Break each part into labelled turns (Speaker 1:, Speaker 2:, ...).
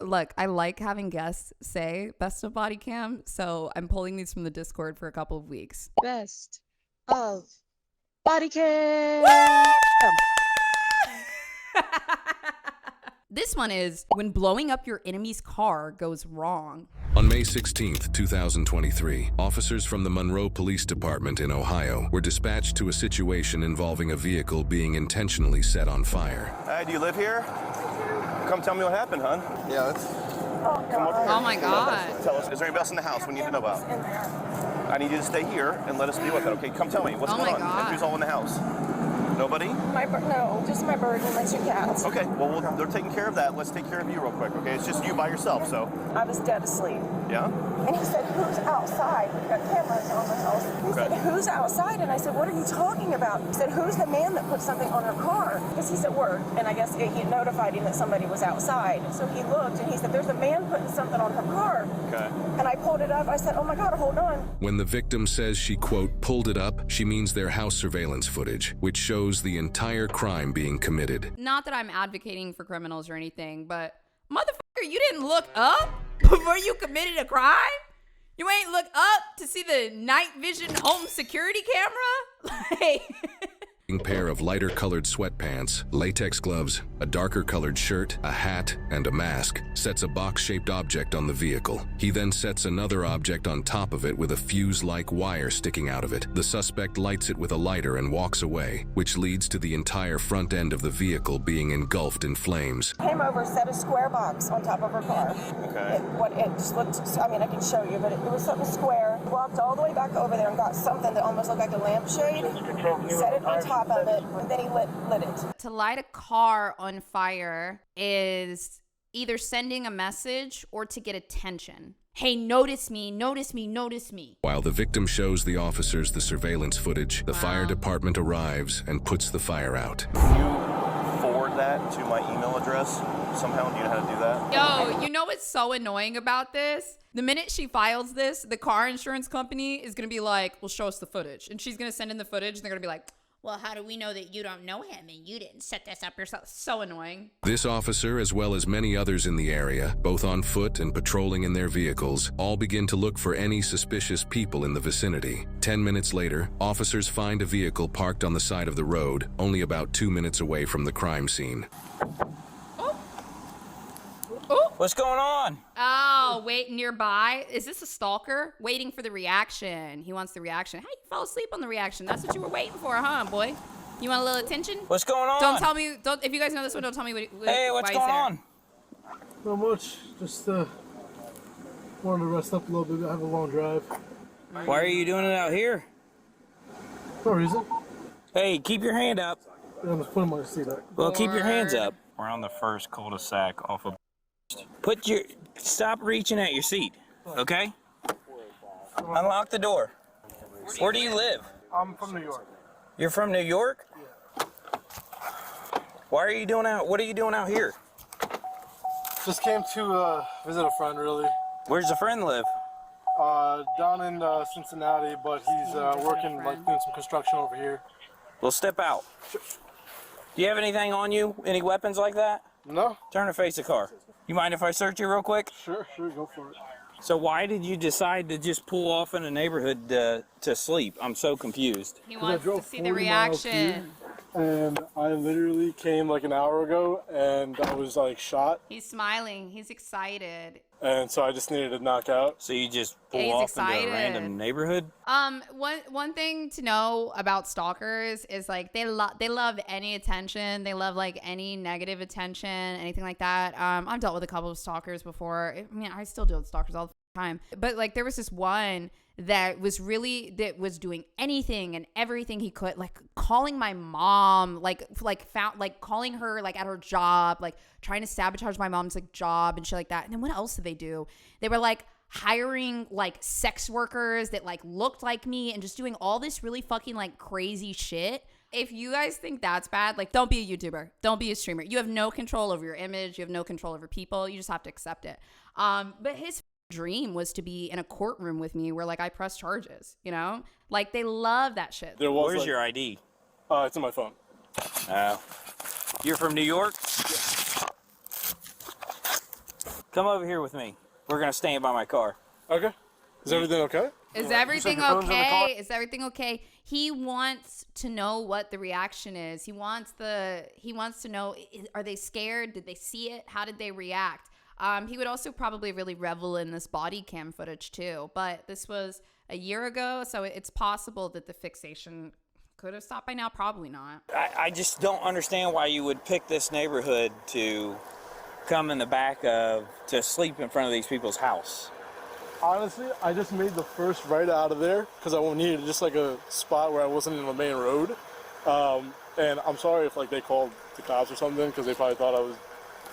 Speaker 1: Look, I like having guests say best of body cam, so I'm pulling these from the Discord for a couple of weeks.
Speaker 2: Best of body cam.
Speaker 1: This one is when blowing up your enemy's car goes wrong.
Speaker 3: On May 16th, 2023, officers from the Monroe Police Department in Ohio were dispatched to a situation involving a vehicle being intentionally set on fire.
Speaker 4: Hey, do you live here? Come tell me what happened, hon.
Speaker 5: Yeah, let's...
Speaker 4: Come over here.
Speaker 1: Oh my God.
Speaker 4: Tell us, is there anybody else in the house we need to know about? I need you to stay here and let us deal with it, okay? Come tell me, what's going on?
Speaker 1: God.
Speaker 4: And who's all in the house? Nobody?
Speaker 2: No, just my bird and my two cats.
Speaker 4: Okay, well, they're taking care of that. Let's take care of you real quick, okay? It's just you by yourself, so.
Speaker 2: I was dead asleep.
Speaker 4: Yeah?
Speaker 2: And he said, who's outside? We've got cameras on the house. He said, who's outside? And I said, what are you talking about? He said, who's the man that put something on her car? Because he's at work, and I guess he notified him that somebody was outside. So he looked, and he said, there's a man putting something on her car.
Speaker 4: Okay.
Speaker 2: And I pulled it up. I said, oh my God, hold on.
Speaker 3: When the victim says she, quote, pulled it up, she means their house surveillance footage, which shows the entire crime being committed.
Speaker 1: Not that I'm advocating for criminals or anything, but motherfucker, you didn't look up before you committed a crime? You ain't look up to see the night vision home security camera? Like...
Speaker 3: Pair of lighter colored sweatpants, latex gloves, a darker colored shirt, a hat, and a mask sets a box-shaped object on the vehicle. He then sets another object on top of it with a fuse-like wire sticking out of it. The suspect lights it with a lighter and walks away, which leads to the entire front end of the vehicle being engulfed in flames.
Speaker 2: Came over, set a square box on top of her car.
Speaker 4: Okay.
Speaker 2: It just looked, I mean, I can show you, but it was something square. Walked all the way back over there and got something that almost looked like a lampshade. Set it on top of it, and then he lit it.
Speaker 1: To light a car on fire is either sending a message or to get attention. Hey, notice me, notice me, notice me.
Speaker 3: While the victim shows the officers the surveillance footage, the fire department arrives and puts the fire out.
Speaker 4: Can you forward that to my email address somehow? Do you know how to do that?
Speaker 1: Yo, you know what's so annoying about this? The minute she files this, the car insurance company is going to be like, well, show us the footage. And she's going to send in the footage, and they're going to be like, well, how do we know that you don't know him and you didn't set this up yourself? So annoying.
Speaker 3: This officer, as well as many others in the area, both on foot and patrolling in their vehicles, all begin to look for any suspicious people in the vicinity. 10 minutes later, officers find a vehicle parked on the side of the road, only about 2 minutes away from the crime scene.
Speaker 6: What's going on?
Speaker 1: Oh, wait, nearby. Is this a stalker? Waiting for the reaction. He wants the reaction. Hey, you fell asleep on the reaction. That's what you were waiting for, huh, boy? You want a little attention?
Speaker 6: What's going on?
Speaker 1: Don't tell me. If you guys know this one, don't tell me
Speaker 6: Hey, what's going on?
Speaker 5: Not much. Just wanted to rest up a little bit. I have a long drive.
Speaker 6: Why are you doing it out here?
Speaker 5: No reason.
Speaker 6: Hey, keep your hand up.
Speaker 5: Yeah, I'm just putting my seat up.
Speaker 6: Well, keep your hands up. We're on the first cul-de-sac off of... Stop reaching at your seat, okay? Unlock the door. Where do you live?
Speaker 5: I'm from New York.
Speaker 6: You're from New York?
Speaker 5: Yeah.
Speaker 6: What are you doing out here?
Speaker 5: Just came to visit a friend, really.
Speaker 6: Where's the friend live?
Speaker 5: Down in Cincinnati, but he's working, like, doing some construction over here.
Speaker 6: Well, step out.
Speaker 5: Sure.
Speaker 6: Do you have anything on you? Any weapons like that?
Speaker 5: No.
Speaker 6: Turn and face the car. You mind if I search you real quick?
Speaker 5: Sure, go for it.
Speaker 6: So why did you decide to just pull off in a neighborhood to sleep? I'm so confused.
Speaker 1: He wants to see the reaction.
Speaker 5: And I literally came like an hour ago, and I was like shot.
Speaker 1: He's smiling. He's excited.
Speaker 5: And so I just needed to knock out.
Speaker 6: So you just pull
Speaker 1: He's
Speaker 6: off
Speaker 1: excited.
Speaker 6: into a random neighborhood?
Speaker 1: One thing to know about stalkers is like they love any attention. They love like any negative attention, anything like that. I've dealt with a couple of stalkers before. I mean, I still deal with stalkers all the time. But like there was this one that was doing anything and everything he could, like calling my mom, calling her like at her job, like trying to sabotage my mom's like job and shit like that. And then what else did they do? They were like hiring like sex workers that like looked like me and just doing all this really fucking like crazy shit. If you guys think that's bad, like don't be a YouTuber, don't be a streamer. You have no control over your image. You have no control over people. You just have to accept it. But his dream was to be in a courtroom with me where like I press charges, you know, like they love that shit.
Speaker 6: Where's your ID?
Speaker 5: It's in my phone.
Speaker 6: You're from New York? Come over here with me. We're gonna stand by my car.
Speaker 5: Okay. Is everything okay?
Speaker 1: Is everything
Speaker 5: your phone's in the car?
Speaker 1: okay? Is everything okay? He wants to know what the reaction is. He wants to know, are they scared? Did they see it? How did they react? He would also probably really revel in this body cam footage too. But this was a year ago, so it's possible that the fixation could have stopped by now. Probably not.
Speaker 6: I just don't understand why you would pick this neighborhood to come in the back of, to sleep in front of these people's house.
Speaker 5: Honestly, I just made the first right out of there because I needed just like a spot where I wasn't in the main road. And I'm sorry if like they called the cops or something because they probably thought I was,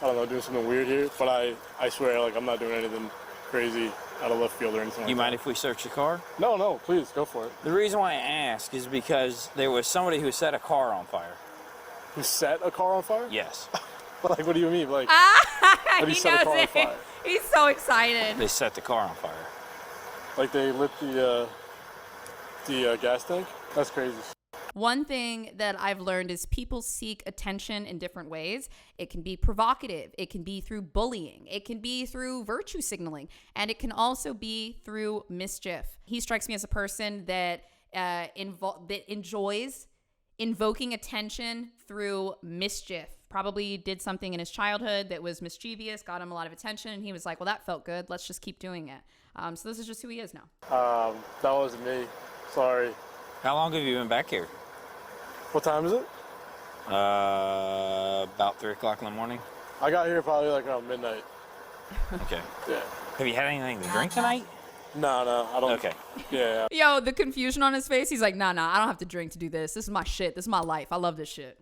Speaker 5: I don't know, doing something weird here. But I swear, like I'm not doing anything crazy out of left field or anything like that.
Speaker 6: You mind if we search the car?
Speaker 5: No, please, go for it.
Speaker 6: The reason why I ask is because there was somebody who set a car on fire.
Speaker 5: Who set a car on fire?
Speaker 6: Yes.
Speaker 5: Like, what do you mean? Like, how do you set a car on fire?
Speaker 1: He's so excited.
Speaker 6: They set the car on fire.
Speaker 5: Like they lit the gas tank? That's crazy.
Speaker 1: One thing that I've learned is people seek attention in different ways. It can be provocative. It can be through bullying. It can be through virtue signaling. And it can also be through mischief. He strikes me as a person that enjoys invoking attention through mischief. Probably did something in his childhood that was mischievous, got him a lot of attention, and he was like, well, that felt good. Let's just keep doing it. So this is just who he is now.
Speaker 5: That wasn't me. Sorry.
Speaker 6: How long have you been back here?
Speaker 5: What time is it?
Speaker 6: About 3 o'clock in the morning.
Speaker 5: I got here probably like around midnight.
Speaker 6: Okay.
Speaker 5: Yeah.
Speaker 6: Have you had anything to drink tonight?
Speaker 5: No, I don't.
Speaker 6: Okay.
Speaker 5: Yeah.
Speaker 1: Yo, the confusion on his face. He's like, nah, I don't have to drink to do this. This is my shit. This is my life. I love this shit.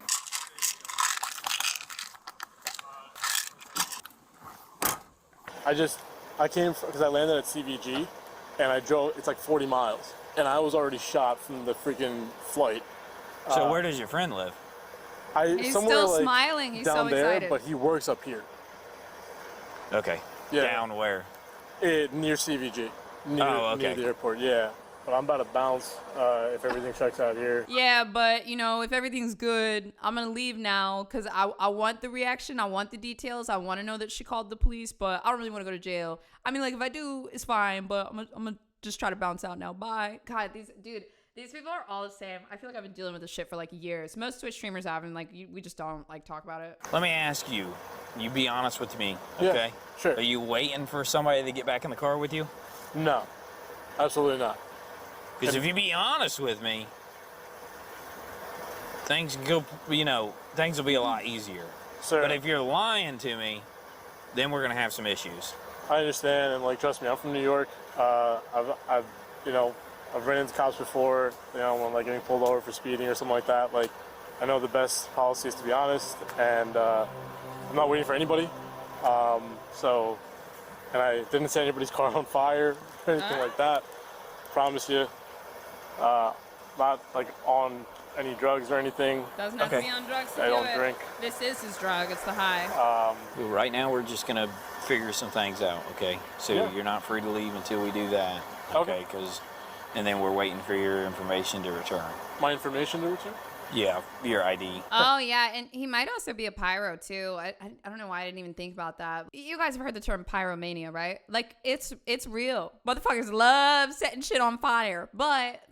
Speaker 5: I came because I landed at CVG and I drove, it's like 40 miles and I was already shot from the freaking flight.
Speaker 6: So where does your friend live?
Speaker 1: He's
Speaker 5: somewhere,
Speaker 1: still
Speaker 5: like,
Speaker 1: smiling. He's
Speaker 5: down
Speaker 1: so
Speaker 5: there,
Speaker 1: excited.
Speaker 5: but he works up here.
Speaker 6: Okay.
Speaker 5: Yeah.
Speaker 6: Down where?
Speaker 5: Near CVG. Near the airport, yeah. But I'm about to bounce if everything checks out here.
Speaker 1: Yeah, but, you know, if everything's good, I'm going to leave now because I want the reaction. I want the details. I want to know that she called the police, but I don't really want to go to jail. I mean, like, if I do, it's fine, but I'm going to just try to bounce out now. Bye. God, these people are all the same. I feel like I've been dealing with this shit for, like, years. Most Twitch streamers have, and, like, we just don't, like, talk about it.
Speaker 6: Let me ask you. You be honest with me, okay?
Speaker 5: Yeah, sure.
Speaker 6: Are you waiting for somebody to get back in the car with you?
Speaker 5: No, absolutely not.
Speaker 6: Because if you be honest with me, things will be a lot easier.
Speaker 5: Sir,
Speaker 6: But if you're lying to me, then we're gonna have some issues.
Speaker 5: I understand, and like, trust me, I'm from New York. I've ran into cops before, when like getting pulled over for speeding or something like that. Like, I know the best policy is to be honest, and I'm not waiting for anybody. And I didn't set anybody's car on fire or anything like that. Promise you. Not like on any drugs or anything.
Speaker 1: Doesn't have to be on drugs to
Speaker 5: I
Speaker 1: do
Speaker 5: don't
Speaker 1: it.
Speaker 5: drink.
Speaker 1: This is his drug. It's the high.
Speaker 6: Well, right now, we're just gonna figure some things out, okay? So
Speaker 5: Yeah.
Speaker 6: you're not free to leave until we do that, okay? And then we're waiting for your information to return.
Speaker 5: My information to return?
Speaker 6: Yeah, your ID.
Speaker 1: Oh, yeah, and he might also be a pyro, too. I don't know why I didn't even think about that. You guys have heard the term pyromania, right? Like, it's real. Motherfuckers love setting shit on fire, but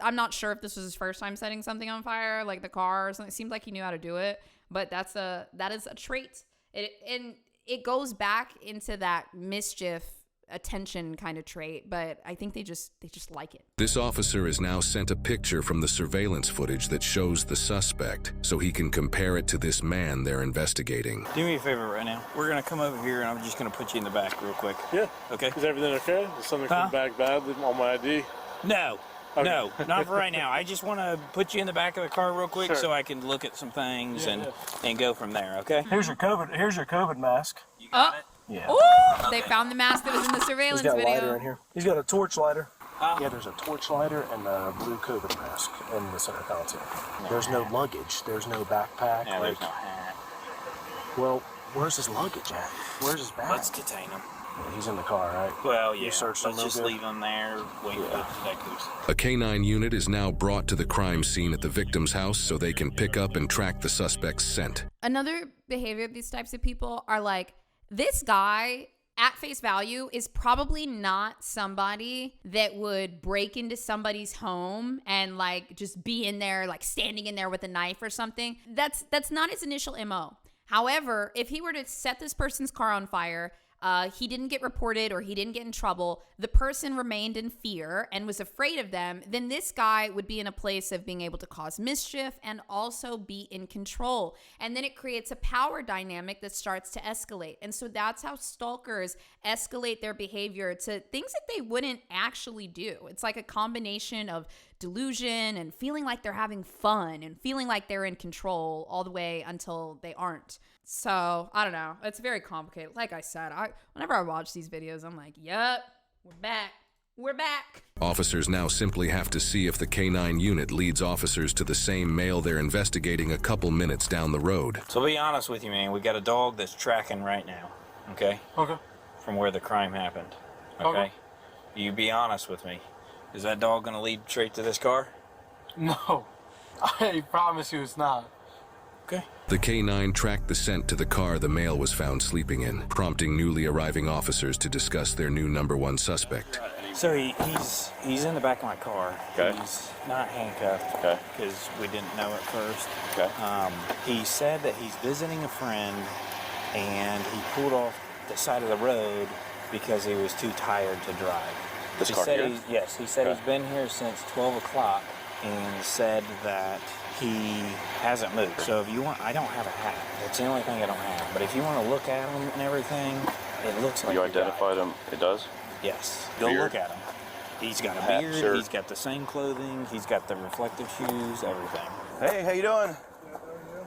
Speaker 1: I'm not sure if this was his first time setting something on fire, like the car or something. It seems like he knew how to do it, but that is a trait. And it goes back into that mischief attention kind of trait, but I think they just like it.
Speaker 3: This officer has now sent a picture from the surveillance footage that shows the suspect so he can compare it to this man they're investigating.
Speaker 6: Do me a favor right now. We're gonna come over here and I'm just gonna put you in the back real quick.
Speaker 5: Yeah.
Speaker 6: Okay.
Speaker 5: Is everything okay? Is something come back badly on my ID?
Speaker 6: No.
Speaker 5: Okay.
Speaker 6: No, not for right now. I just want to put you in the back of the car real quick so I can look at some things and go from there, okay?
Speaker 5: Here's your COVID mask.
Speaker 6: You got it?
Speaker 5: Yeah.
Speaker 1: Oh, they found the mask that was in the surveillance
Speaker 7: He's got a
Speaker 1: video.
Speaker 7: lighter in here. He's got a torch lighter. Yeah, there's a torch lighter and a blue COVID mask in the center console. There's no luggage. There's no backpack.
Speaker 6: Yeah, there's no hat.
Speaker 7: Well, where's his luggage at? Where's his bag?
Speaker 6: Let's detain him.
Speaker 7: Yeah, he's in the car, right?
Speaker 6: Well, yeah.
Speaker 7: You searched him
Speaker 6: Let's
Speaker 7: real
Speaker 6: just
Speaker 7: good?
Speaker 6: leave him there, wait for the detectives.
Speaker 3: A canine unit is now brought to the crime scene at the victim's house so they can pick up and track the suspect's scent.
Speaker 1: Another behavior of these types of people are like, This guy, at face value, is probably not somebody that would break into somebody's home and like just be in there, like standing in there with a knife or something. That's not his initial MO. However, if he were to set this person's car on fire, he didn't get reported or he didn't get in trouble, the person remained in fear and was afraid of them, then this guy would be in a place of being able to cause mischief and also be in control. And then it creates a power dynamic that starts to escalate. And so that's how stalkers escalate their behavior to things that they wouldn't actually do. It's like a combination of delusion and feeling like they're having fun and feeling like they're in control all the way until they aren't. So, I don't know. It's very complicated. Like I said, whenever I watch these videos, I'm like, yep, we're back. We're back.
Speaker 3: Officers now simply have to see if the K9 unit leads officers to the same male they're investigating a couple minutes down the road.
Speaker 6: So I'll be honest with you, man. We got a dog that's tracking right now, okay?
Speaker 5: Okay.
Speaker 6: From where the crime happened, okay? You be honest with me. Is that dog gonna lead straight to this car?
Speaker 5: No, I promise you it's not.
Speaker 6: Okay.
Speaker 3: The K9 tracked the scent to the car the male was found sleeping in, prompting newly arriving officers to discuss their new #1 suspect.
Speaker 6: So he's in the back of my car.
Speaker 4: Okay.
Speaker 6: He's not handcuffed.
Speaker 4: Okay.
Speaker 6: Because we didn't know at first.
Speaker 4: Okay.
Speaker 6: He said that he's visiting a friend, and he pulled off the side of the road because he was too tired to drive.
Speaker 4: This
Speaker 6: He
Speaker 4: car
Speaker 6: said
Speaker 4: here?
Speaker 6: yes, he said
Speaker 4: Okay.
Speaker 6: he's been here since 12 o'clock and said that he hasn't moved. So if you want, I don't have a hat. That's the only thing I don't have. But if you want to look at him and everything, it looks like
Speaker 4: You
Speaker 6: the guy.
Speaker 4: identified him? It does?
Speaker 6: Yes. Go
Speaker 4: Beard?
Speaker 6: look at him. He's got a
Speaker 4: Hat,
Speaker 6: beard.
Speaker 4: shirt.
Speaker 6: He's got the same clothing. He's got the reflective shoes, everything.
Speaker 4: Hey, how you doing?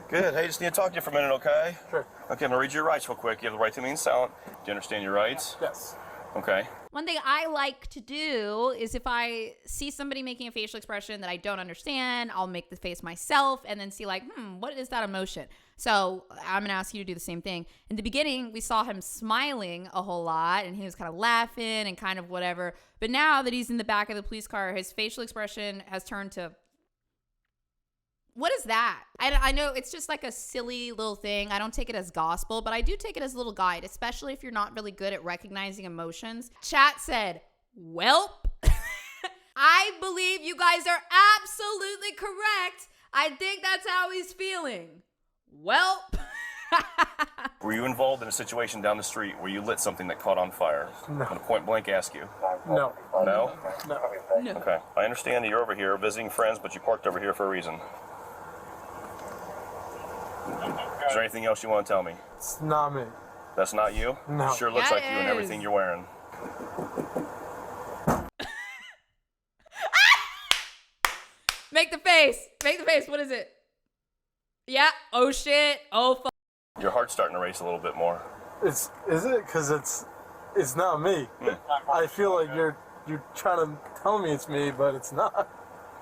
Speaker 4: Good. Hey, just need to talk to you for a minute, okay?
Speaker 5: Sure.
Speaker 4: Okay, I'm gonna read your rights real quick. You have the right to remain silent. Do you understand your rights?
Speaker 5: Yes.
Speaker 4: Okay.
Speaker 1: One thing I like to do is if I see somebody making a facial expression that I don't understand, I'll make the face myself and then see like, what is that emotion? So I'm going to ask you to do the same thing. In the beginning, we saw him smiling a whole lot and he was kind of laughing and kind of whatever. But now that he's in the back of the police car, his facial expression has turned to, what is that? I know it's just like a silly little thing. I don't take it as gospel, but I do take it as a little guide, especially if you're not really good at recognizing emotions. Chat said, welp. I believe you guys are absolutely correct. I think that's how he's feeling. Welp.
Speaker 4: Were you involved in a situation down the street where you lit something that caught on fire?
Speaker 5: No.
Speaker 4: I'm gonna point blank ask you.
Speaker 5: No.
Speaker 4: No?
Speaker 5: No.
Speaker 4: Okay. I understand that you're over here visiting friends, but you parked over here for a reason. Is there anything else you want to tell me?
Speaker 5: It's not me.
Speaker 4: That's not you?
Speaker 5: No.
Speaker 4: Sure looks
Speaker 1: Yeah,
Speaker 4: like you
Speaker 1: it
Speaker 4: and everything
Speaker 1: is.
Speaker 4: you're wearing.
Speaker 1: Make the face. Make the face. What is it? Yeah. Oh, shit. Oh, fuck.
Speaker 4: Your heart's starting to race a little bit more.
Speaker 5: Is it? Because it's not me. I feel like you're trying to tell me it's me, but it's not.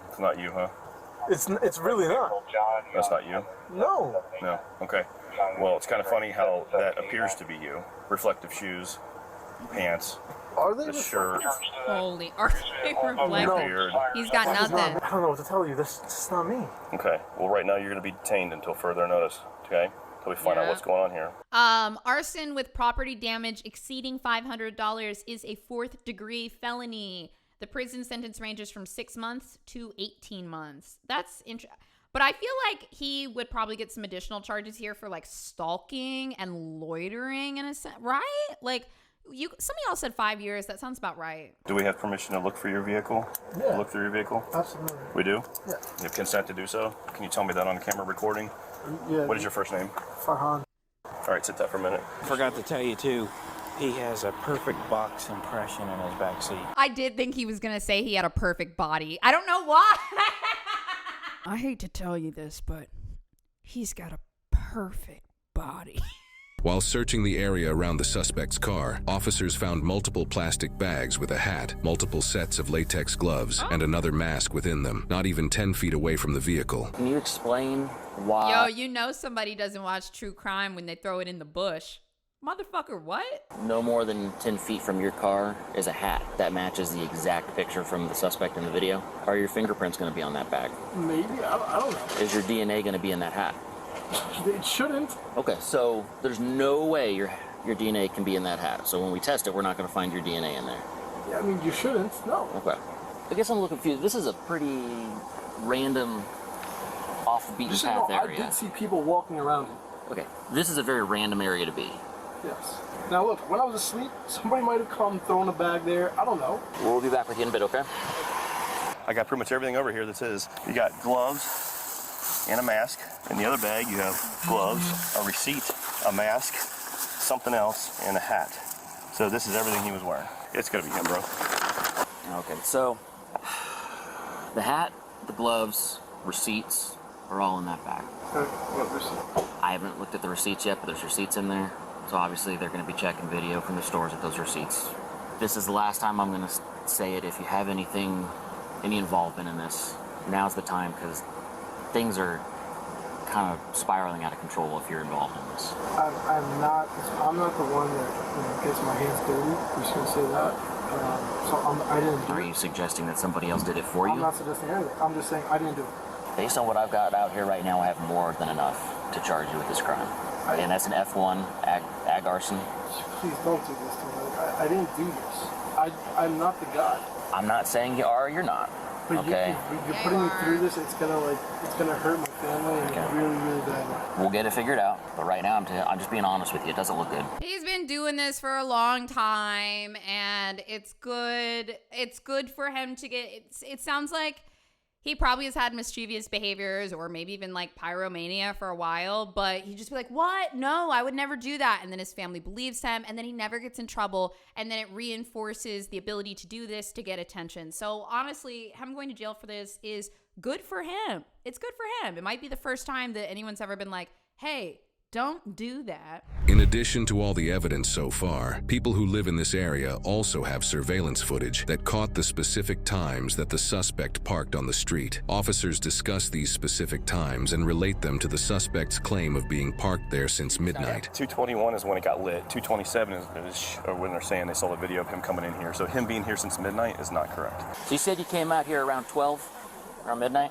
Speaker 4: It's not you, huh?
Speaker 5: It's really not.
Speaker 4: That's not you?
Speaker 5: No.
Speaker 4: No. Okay. Well, it's kind of funny how that appears to be you. Reflective shoes, pants,
Speaker 5: Are they?
Speaker 4: the shirt,
Speaker 1: Holy. Are they reflective?
Speaker 4: beard.
Speaker 1: He's got nothing.
Speaker 5: I don't know what to tell you. That's just not me.
Speaker 4: Okay. Well, right now you're going to be detained until further notice. Okay? Until we find out
Speaker 1: Yeah.
Speaker 4: what's going on here.
Speaker 1: Arson with property damage exceeding $500 is a 4th-degree felony. The prison sentence ranges from 6 months to 18 months. That's interesting. But I feel like he would probably get some additional charges here for like stalking and loitering in a sense, right? Like some of y'all said 5 years. That sounds about right.
Speaker 4: Do we have permission to look for your vehicle?
Speaker 5: Yeah.
Speaker 4: Look through your vehicle?
Speaker 5: Absolutely.
Speaker 4: We do?
Speaker 5: Yeah.
Speaker 4: You have consent to do so? Can you tell me that on camera recording?
Speaker 5: Yeah.
Speaker 4: What is your first name?
Speaker 5: Farhan?
Speaker 4: All right, sit that for a minute.
Speaker 6: Forgot to tell you too, he has a perfect box impression in his back seat.
Speaker 1: I did think he was going to say he had a perfect body. I don't know why. I hate to tell you this, but he's got a perfect body.
Speaker 3: While searching the area around the suspect's car, officers found multiple plastic bags with a hat, multiple sets of latex gloves, and another mask within them, not even 10 feet away from the vehicle.
Speaker 8: Can you explain why?
Speaker 1: Yo, you know somebody doesn't watch true crime when they throw it in the bush. Motherfucker, what?
Speaker 8: No more than 10 feet from your car is a hat that matches the exact picture from the suspect in the video. Are your fingerprints going to be on that bag?
Speaker 5: Maybe. I don't know.
Speaker 8: Is your DNA going to be in that hat?
Speaker 5: It shouldn't.
Speaker 8: Okay, so there's no way your DNA can be in that hat. So when we test it, we're not going to find your DNA in there.
Speaker 5: Yeah, I mean, you shouldn't. No.
Speaker 8: Okay. I guess I'm a little confused. This is a pretty random, off the beaten
Speaker 5: Just so you
Speaker 8: path
Speaker 5: know,
Speaker 8: area.
Speaker 5: I did see people walking around it.
Speaker 8: Okay. This is a very random area to be.
Speaker 5: Yes. Now look, when I was asleep, somebody might have come, thrown a bag there. I don't know.
Speaker 8: We'll be back with you in a bit, okay?
Speaker 4: I got pretty much everything over here that's his. You got gloves and a mask. In the other bag, you have gloves, a receipt, a mask, something else, and a hat. So this is everything he was wearing. It's gonna be him, bro.
Speaker 8: Okay, so the hat, the gloves, receipts are all in that bag.
Speaker 5: What receipt?
Speaker 8: I haven't looked at the receipts yet, but there's receipts in there. So obviously they're going to be checking video from the stores at those receipts. This is the last time I'm going to say it. If you have any involvement in this, now's the time, because things are kind of spiraling out of control if you're involved in this.
Speaker 5: I'm not the one that gets my hands dirty. I'm just going to say that. I didn't do it.
Speaker 8: Are you suggesting that somebody else did it for you?
Speaker 5: I'm not suggesting anything. I'm just saying I didn't do it.
Speaker 8: Based on what I've got out here right now, I have more than enough to charge you with this crime. And that's an F1 ag arson.
Speaker 5: Please don't do this to me. I didn't do this. I'm not the guy.
Speaker 8: I'm not saying you are or you're not.
Speaker 5: But
Speaker 8: Okay.
Speaker 5: you're putting me through this. It's gonna hurt my family in a really, really bad way.
Speaker 8: We'll get it figured out. But right now, I'm just being honest with you. It doesn't look good.
Speaker 1: He's been doing this for a long time, and it's good. It's good for him to get. It sounds like he probably has had mischievous behaviors or maybe even like pyromania for a while, but he'd just be like, what? No, I would never do that. And then his family believes him, and then he never gets in trouble, and then it reinforces the ability to do this to get attention. So honestly, him going to jail for this is good for him. It's good for him. It might be the first time that anyone's ever been like, hey, don't do that.
Speaker 3: In addition to all the evidence so far, people who live in this area also have surveillance footage that caught the specific times that the suspect parked on the street. Officers discuss these specific times and relate them to the suspect's claim of being parked there since midnight.
Speaker 4: 2:21 is when it got lit. 2:27 is when they're saying they saw the video of him coming in here. So him being here since midnight is not correct.
Speaker 8: So you said you came out here around 12, around midnight?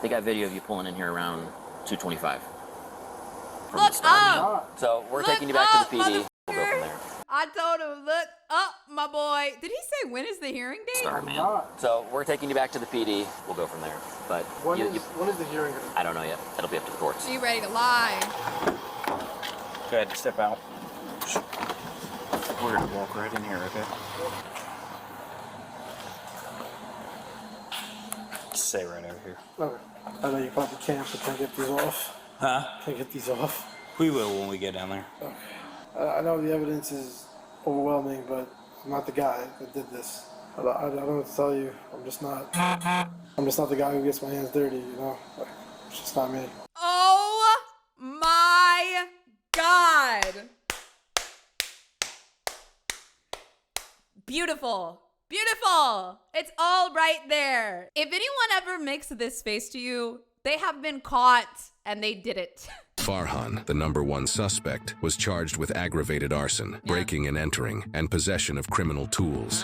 Speaker 8: They got video of you pulling in here around 2:25.
Speaker 1: Look up!
Speaker 8: So we're
Speaker 1: Look
Speaker 8: taking you back
Speaker 1: up,
Speaker 8: to the PD. We'll go from there.
Speaker 1: I told him, look up, my boy. Did he say when is the hearing date?
Speaker 8: Sorry, man. So we're taking you back to the PD. We'll go from there. But
Speaker 5: When is the hearing?
Speaker 8: I don't know yet. That'll be up to the courts.
Speaker 1: Are you ready to lie?
Speaker 6: Go ahead, step out. We're gonna walk right in here, okay? Stay right over here.
Speaker 5: Okay. I know you probably can't, but can I get these off?
Speaker 6: Huh?
Speaker 5: Can I get these off?
Speaker 6: We will when we get down there.
Speaker 5: Okay. I know the evidence is overwhelming, but I'm not the guy that did this. I don't know what to tell you. I'm just not the guy who gets my hands dirty, you know? Like, it's just not me.
Speaker 1: Oh my God. Beautiful. Beautiful. It's all right there. If anyone ever makes this face to you, they have been caught and they did it.
Speaker 3: Farhan, the #1 suspect, was charged with aggravated arson, breaking and entering, and possession of criminal tools.